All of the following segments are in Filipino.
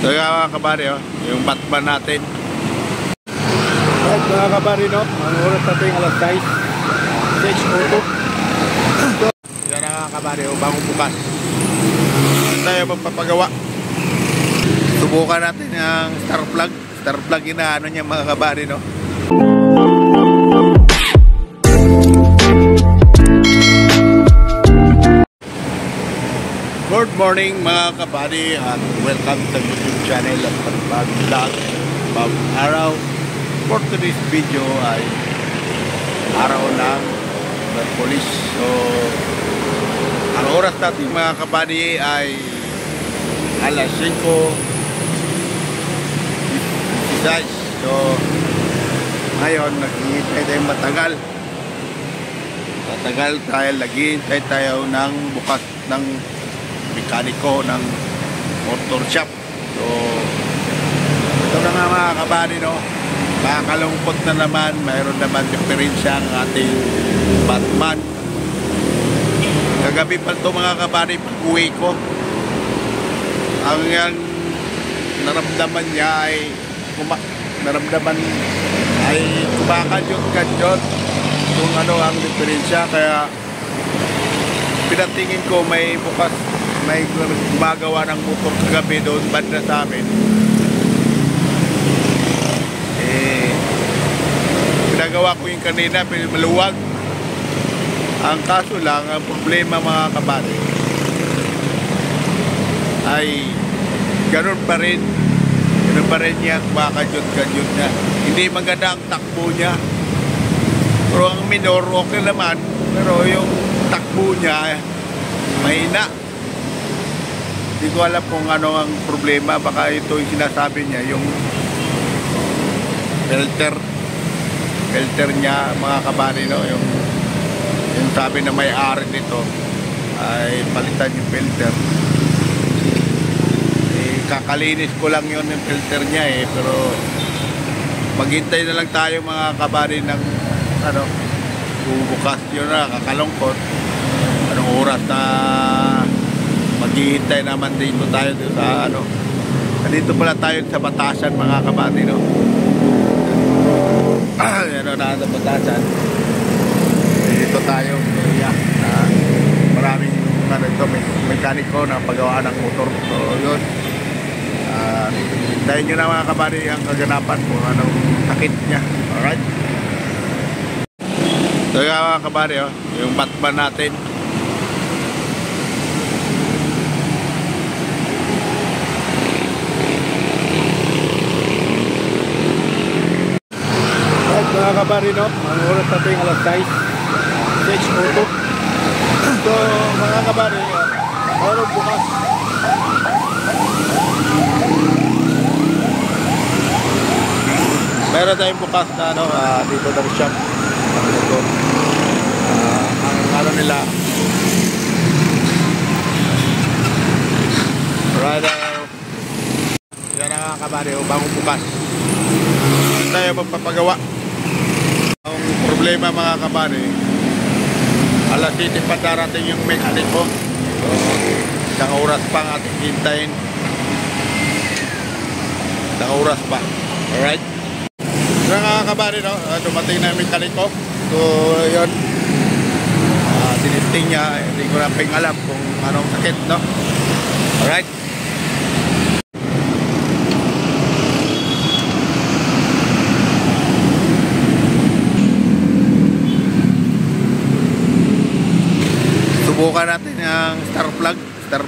So mga kabari, yung Batman natin. Right mga kabari, ang oras natin alas 6 6:02. So yan mga kabari, bagong bukas tayo magpapagawa. Subukan natin ang star plug inaano niya mga kabari, Good morning mga kabady at welcome sa YouTube channel at bagong vlog, bagong araw. For today's video ay araw ng police. So ang oras natin mga kabady ay alas 5:56. So ngayon naghihintay tayo matagal tayo, naghihintay tayo ng bukas ng mekaniko ng motor shop. So ito na nga mga kabady, makakalungkot na naman, mayroon naman diferensya ang ating Batman. Kagabi pa ito mga kabady, pag uwi ko, ang naramdaman niya ay kumakadyot kung ano ang diferensya. Kaya pinatingin ko may gumagawa ng motor kagabi doon banda sa amin. Pinagawa ko yung kanina, maluwag. Ang kaso lang, ang problema mga kabady ay ganun pa rin niya, kumakadyot niya. Hindi maganda ang takbo niya, pero ang minor okay naman, pero yung takbo niya mahina. Hindi ko alam kung ano ang problema. Baka ito yung sinasabi niya, yung filter niya mga kabady, yung sabi na may-ari nito ay palitan yung filter. Kakalinis ko lang yun yung filter niya pero maghintay na lang tayo mga kabady ng bubukas. Yun na, kakalungkot. Anong oras na maghihintay naman dito tayo sa nandito pala tayo sa Batasan mga kabady, na sa Batasan. Dito tayo maraming may mekaniko na paggawa ng motor. So yun, hintayin nyo na mga kabady ang kaganapan kung anong sakit niya. Alright, so mga kabady, yung Batman natin. Mga kabady, ang oras natin alas 6 6:02. So mga kabady, mayroon bukas. Meron tayong bukas na dito ng shop. Ang nila radar. Yan ang kabady, bagong bukas tayo magpapagawa. Ang problema mga kabady, alas 7 pa darating yung mekaniko. So isang oras pa ang ating hintayin. Isang oras pa. Alright, so mga kabady, dumating na yung mekaniko. So yun, tinisting niya. Hindi ko na alam kung anong sakit, Alright, subukan natin ang star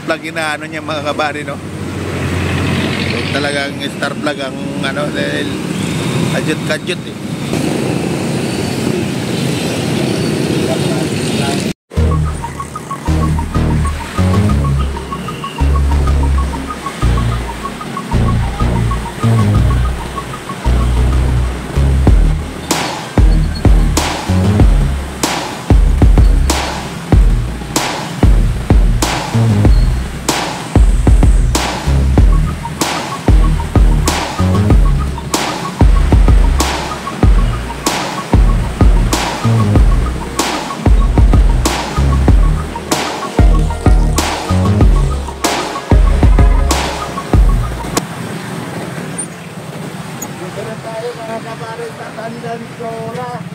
plug inaano niya mga kabady, So talagang star plug ang dahil kadyot Alantora.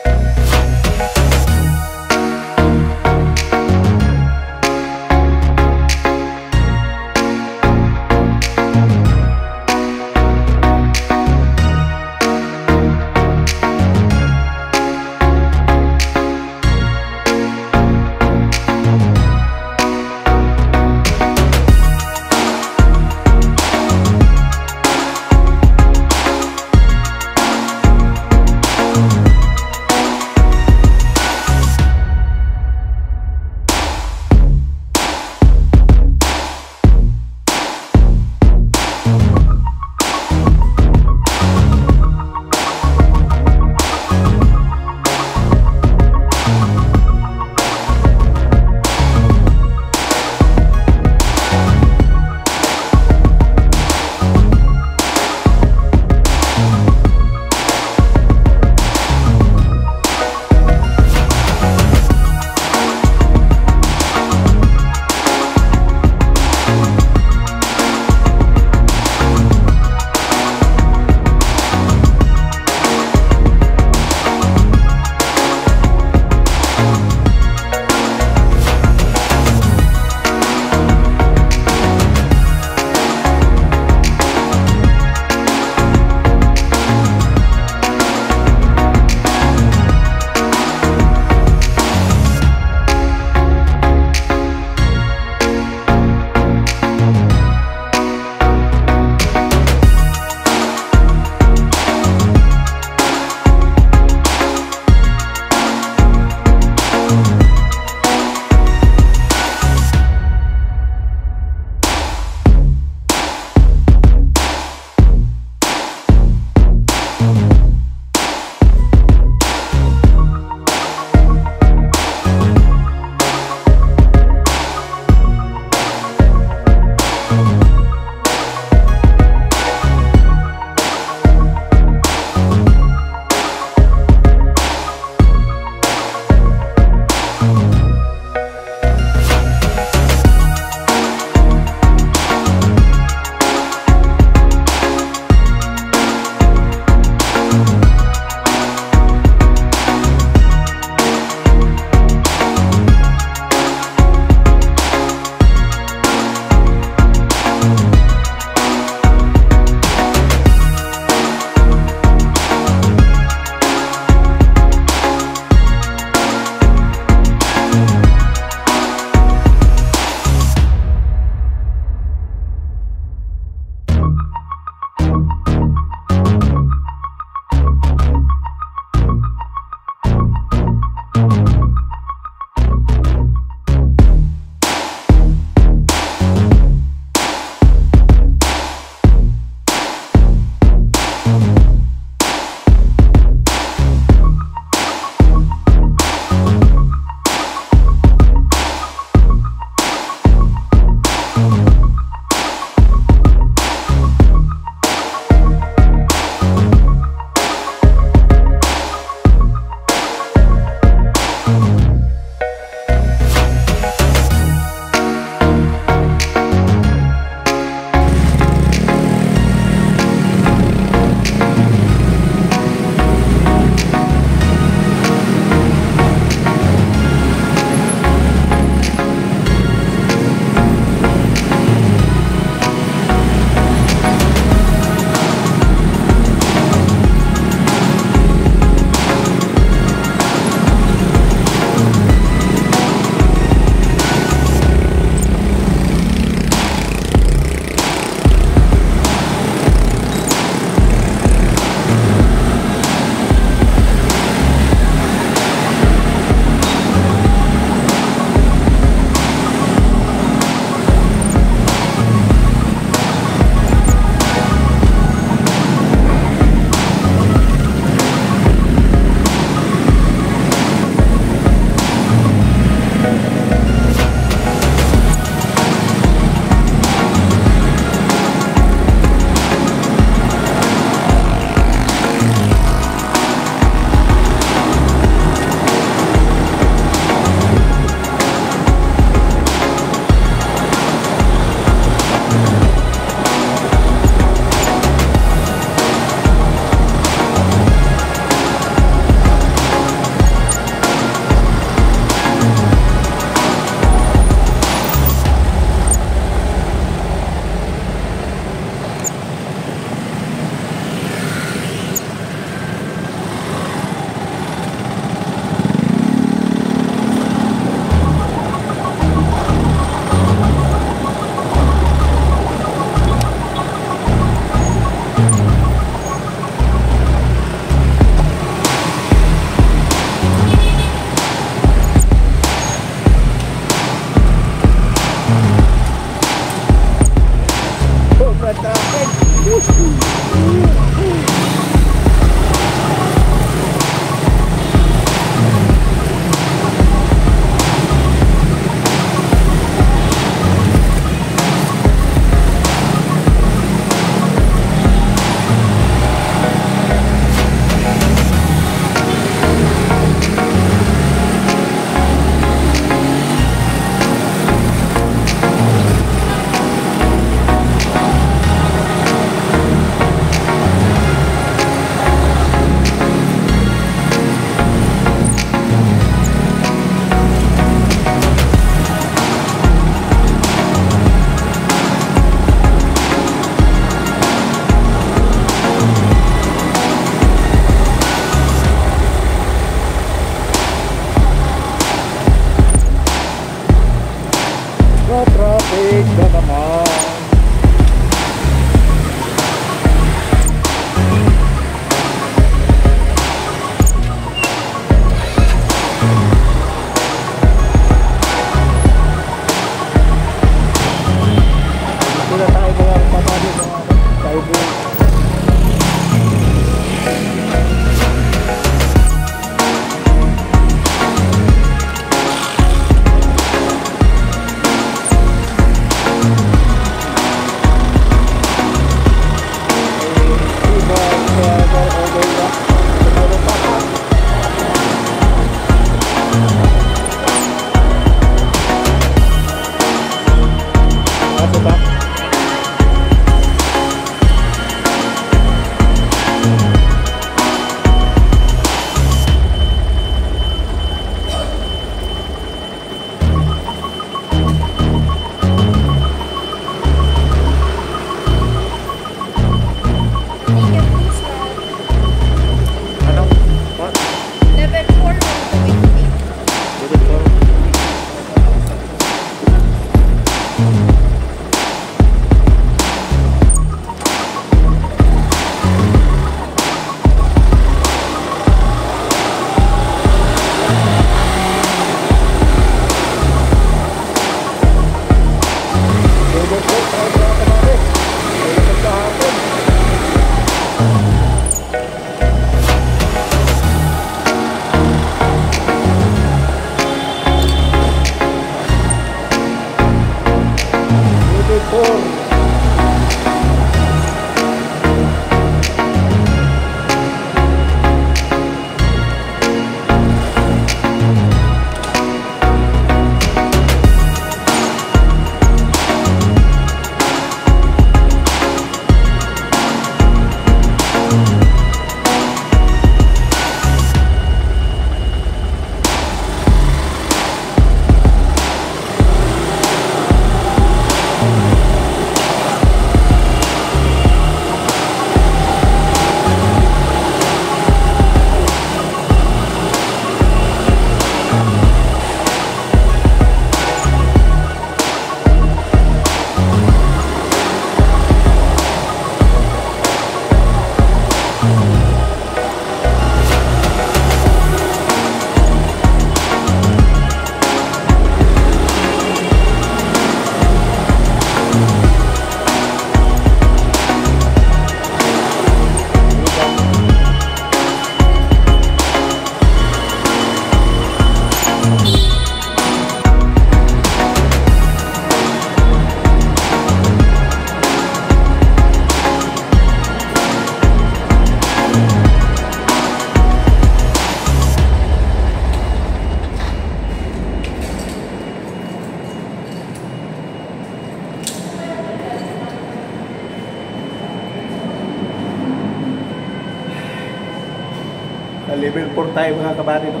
Level 4 tayo mga kabady, no?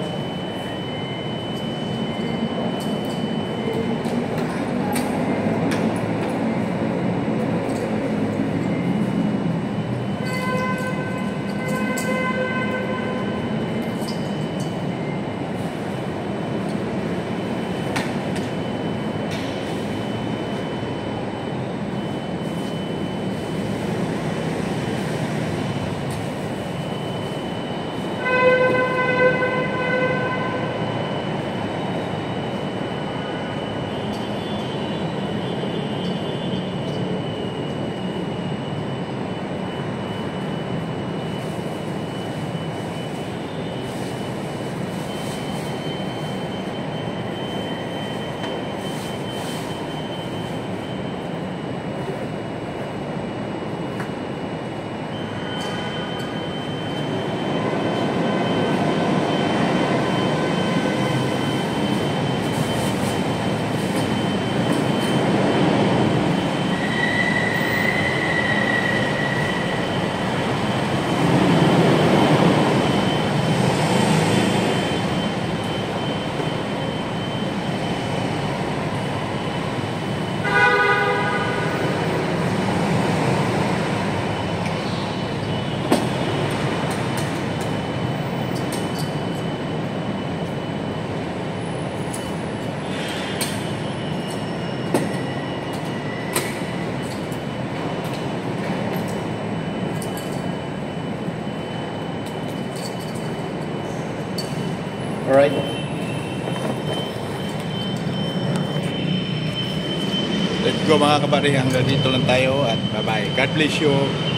Alright. Let's go mga kabady. Hanggang dito lang tayo at bye-bye. God bless you.